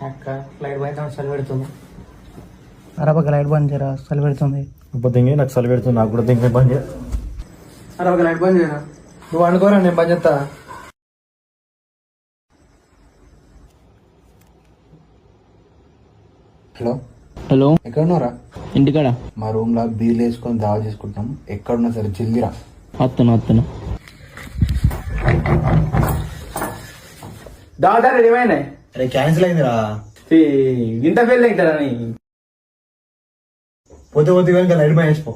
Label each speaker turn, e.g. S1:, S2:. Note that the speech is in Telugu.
S1: అక్క ఫ్లైట్ పోయినా చలి పెడుతుంది.
S2: అరబక లైట్ బంద్ చేయరా, చలి పెడుతుంది.
S3: దింగి నాకు చలి పెడుతుంది, నాకు కూడా దింగి బంద్ చేయ.
S1: అరే ఒక లైట్ బంద్ చేయరా. నువ్వు అనుకోరా, నేను బంద్ చేస్తా.
S4: హలో
S5: హలో,
S4: ఎక్కడున్నారా?
S5: ఇంటికాడ.
S4: మా రూమ్ లో బీర్లు వేసుకొని దావా చేసుకుంటాం. ఎక్కడున్నా సరే జల్దిరా.
S5: వస్తాను.
S1: డాక్టర్ ఏమైనా
S3: అరే క్యాన్సిల్ అయిందిరా.
S1: ఇంత ఫెయిల్ అవుతారా నీ?
S3: పోతే పోతే కనుక లైట్ బంద్ చేసిపో.